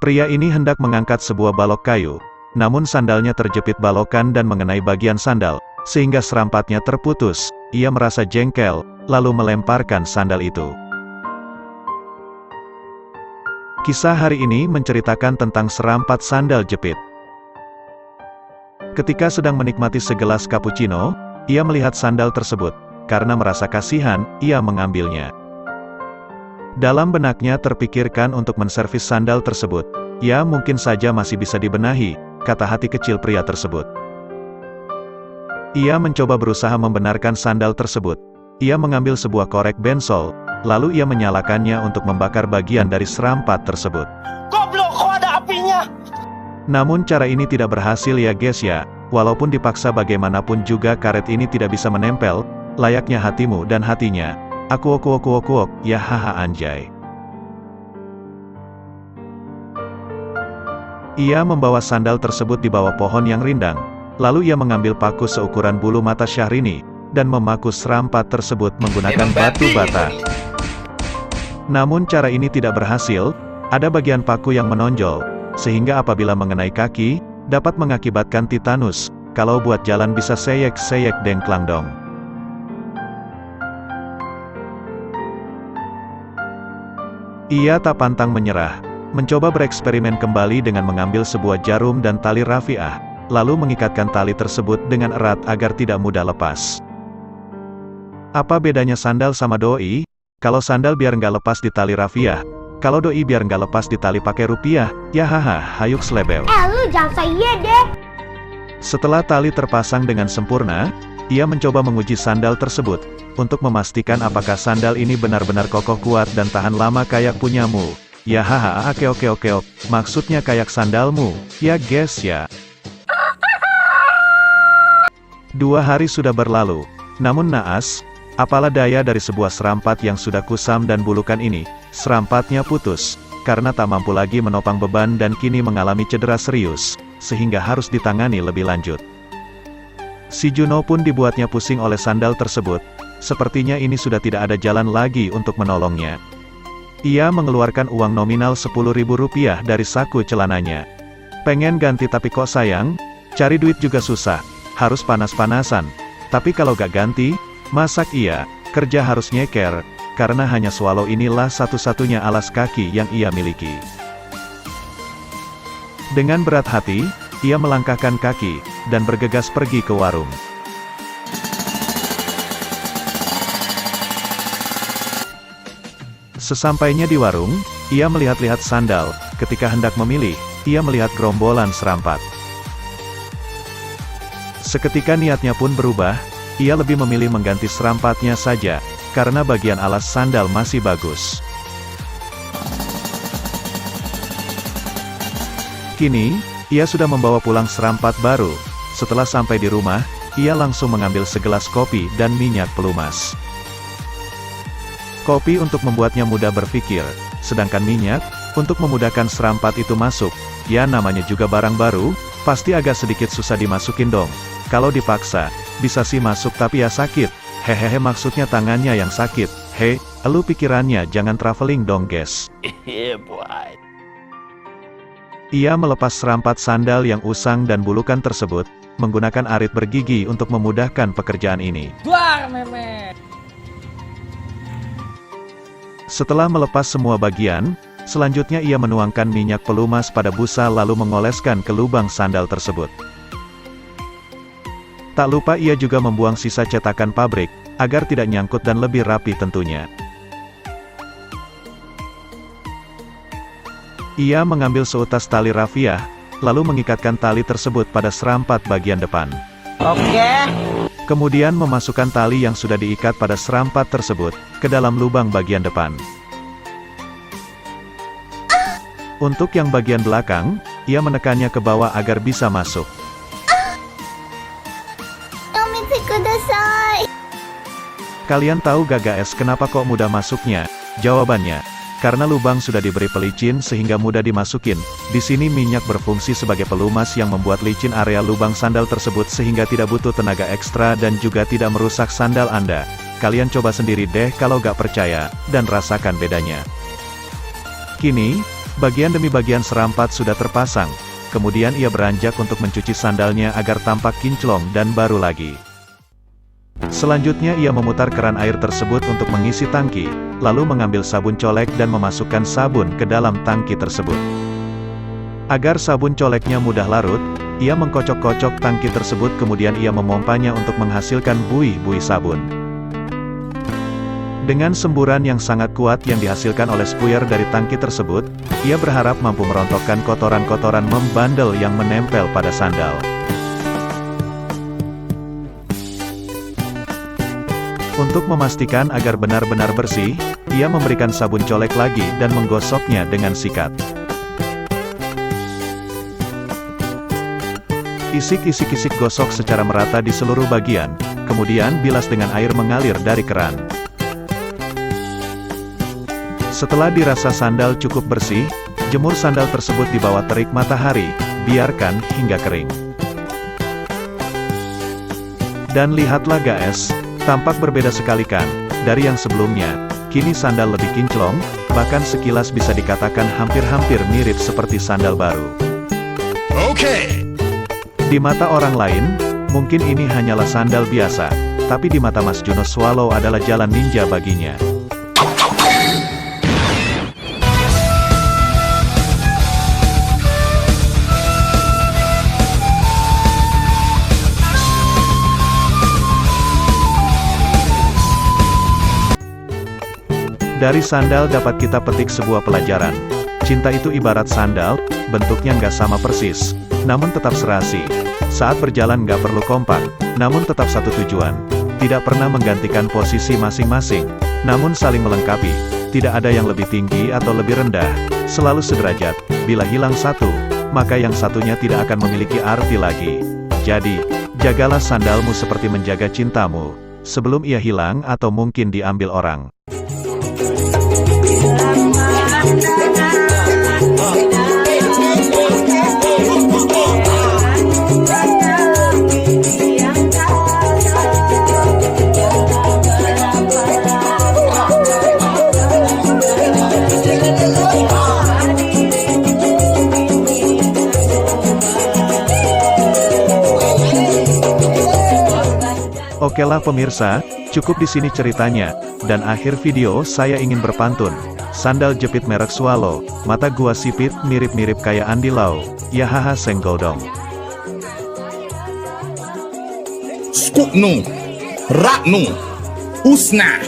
Pria ini hendak mengangkat sebuah balok kayu, namun sandalnya terjepit balokan dan mengenai bagian sandal, sehingga serampatnya terputus. Ia merasa jengkel, lalu melemparkan sandal itu. Kisah hari ini menceritakan tentang serampat sandal jepit. Ketika sedang menikmati segelas cappuccino, ia melihat sandal tersebut. Karena merasa kasihan, ia mengambilnya. Dalam benaknya terpikirkan untuk menservis sandal tersebut. Ya, mungkin saja masih bisa dibenahi, kata hati kecil pria tersebut. Ia mencoba berusaha membenarkan sandal tersebut. Ia mengambil sebuah korek bensol, lalu ia menyalakannya untuk membakar bagian dari serampat tersebut. Goblok, kok ada apinya? Namun cara ini tidak berhasil ya guys ya, walaupun dipaksa bagaimanapun juga karet ini tidak bisa menempel, layaknya hatimu dan hatinya. Aku ya haha anjay. Ia membawa sandal tersebut di bawah pohon yang rindang, lalu ia mengambil paku seukuran bulu mata Syahrini, dan memaku serampat tersebut menggunakan batu bata. Namun cara ini tidak berhasil, ada bagian paku yang menonjol, sehingga apabila mengenai kaki, dapat mengakibatkan titanus, kalau buat jalan bisa seyek-seyek dengklang dong. Ia tak pantang menyerah, mencoba bereksperimen kembali dengan mengambil sebuah jarum dan tali rafiah, lalu mengikatkan tali tersebut dengan erat agar tidak mudah lepas. Apa bedanya sandal sama doi? Kalau sandal biar nggak lepas di tali rafiah, kalau doi biar nggak lepas di tali pakai rupiah, ya haha, hayuk slebel. Lu jangan saya deh. Setelah tali terpasang dengan sempurna, ia mencoba menguji sandal tersebut, untuk memastikan apakah sandal ini benar-benar kokoh kuat dan tahan lama kayak punyamu. Ya haha, oke, maksudnya kayak sandalmu, ya guys ya. 2 hari sudah berlalu, namun naas, apalah daya dari sebuah serampat yang sudah kusam dan bulukan ini, serampatnya putus, karena tak mampu lagi menopang beban dan kini mengalami cedera serius, sehingga harus ditangani lebih lanjut. Si Juno pun dibuatnya pusing oleh sandal tersebut, sepertinya ini sudah tidak ada jalan lagi untuk menolongnya. Ia mengeluarkan uang nominal Rp10.000 dari saku celananya. Pengen ganti tapi kok sayang, cari duit juga susah, harus panas-panasan. Tapi kalau gak ganti, masak iya, kerja harus nyeker, karena hanya swallow inilah satu-satunya alas kaki yang ia miliki. Dengan berat hati, ia melangkahkan kaki, dan bergegas pergi ke warung. Sesampainya di warung, ia melihat-lihat sandal. Ketika hendak memilih, ia melihat gerombolan serampat. Seketika niatnya pun berubah, ia lebih memilih mengganti serampatnya saja, karena bagian alas sandal masih bagus. Kini, ia sudah membawa pulang serampat baru. Setelah sampai di rumah, ia langsung mengambil segelas kopi dan minyak pelumas. Kopi untuk membuatnya mudah berpikir, sedangkan minyak, untuk memudahkan serampat itu masuk. Ya namanya juga barang baru, pasti agak sedikit susah dimasukin dong. Kalau dipaksa, bisa sih masuk tapi ya sakit. Hehehe, maksudnya tangannya yang sakit. Hei, elu pikirannya jangan traveling dong guys. Ia melepas serampat sandal yang usang dan bulukan tersebut, menggunakan arit bergigi untuk memudahkan pekerjaan ini. Duar, meme. Setelah melepas semua bagian, selanjutnya ia menuangkan minyak pelumas pada busa lalu mengoleskan ke lubang sandal tersebut. Tak lupa ia juga membuang sisa cetakan pabrik, agar tidak nyangkut dan lebih rapi tentunya. Ia mengambil seutas tali rafiah, lalu mengikatkan tali tersebut pada serampat bagian depan. Oke. Kemudian memasukkan tali yang sudah diikat pada serampat tersebut, ke dalam lubang bagian depan. Untuk yang bagian belakang, ia menekannya ke bawah agar bisa masuk. Kalian tahu gak guys kenapa kok mudah masuknya? Jawabannya, karena lubang sudah diberi pelicin sehingga mudah dimasukin. Di sini minyak berfungsi sebagai pelumas yang membuat licin area lubang sandal tersebut sehingga tidak butuh tenaga ekstra dan juga tidak merusak sandal Anda. Kalian coba sendiri deh kalau gak percaya, dan rasakan bedanya. Kini, Bagian demi bagian serampat sudah terpasang, kemudian ia beranjak untuk mencuci sandalnya agar tampak kinclong dan baru lagi. Selanjutnya ia memutar keran air tersebut untuk mengisi tangki, lalu mengambil sabun colek dan memasukkan sabun ke dalam tangki tersebut. Agar sabun coleknya mudah larut, ia mengkocok-kocok tangki tersebut kemudian ia memompanya untuk menghasilkan buih-buih sabun. Dengan semburan yang sangat kuat yang dihasilkan oleh spuyer dari tangki tersebut, ia berharap mampu merontokkan kotoran-kotoran membandel yang menempel pada sandal. Untuk memastikan agar benar-benar bersih, ia memberikan sabun colek lagi dan menggosoknya dengan sikat. Isik-isik gosok secara merata di seluruh bagian, kemudian bilas dengan air mengalir dari keran. Setelah dirasa sandal cukup bersih, jemur sandal tersebut di bawah terik matahari, biarkan hingga kering. Dan lihatlah guys, tampak berbeda sekali kan, dari yang sebelumnya, kini sandal lebih kinclong, bahkan sekilas bisa dikatakan hampir-hampir mirip seperti sandal baru. Oke. Di mata orang lain, mungkin ini hanyalah sandal biasa, tapi di mata Mas Juno Swallow adalah jalan ninja baginya. Dari sandal dapat kita petik sebuah pelajaran. Cinta itu ibarat sandal, bentuknya nggak sama persis, namun tetap serasi. Saat berjalan nggak perlu kompak, namun tetap satu tujuan. Tidak pernah menggantikan posisi masing-masing, namun saling melengkapi. Tidak ada yang lebih tinggi atau lebih rendah, selalu sederajat. Bila hilang satu, maka yang satunya tidak akan memiliki arti lagi. Jadi, jagalah sandalmu seperti menjaga cintamu, sebelum ia hilang atau mungkin diambil orang. Okelah pemirsa, cukup di sini ceritanya, dan akhir video saya ingin berpantun. Sandal jepit merek Swallow, mata gua sipit mirip-mirip kayak Andy Lau, ya haha senggol dong. Skuknu, Raknu, Usna.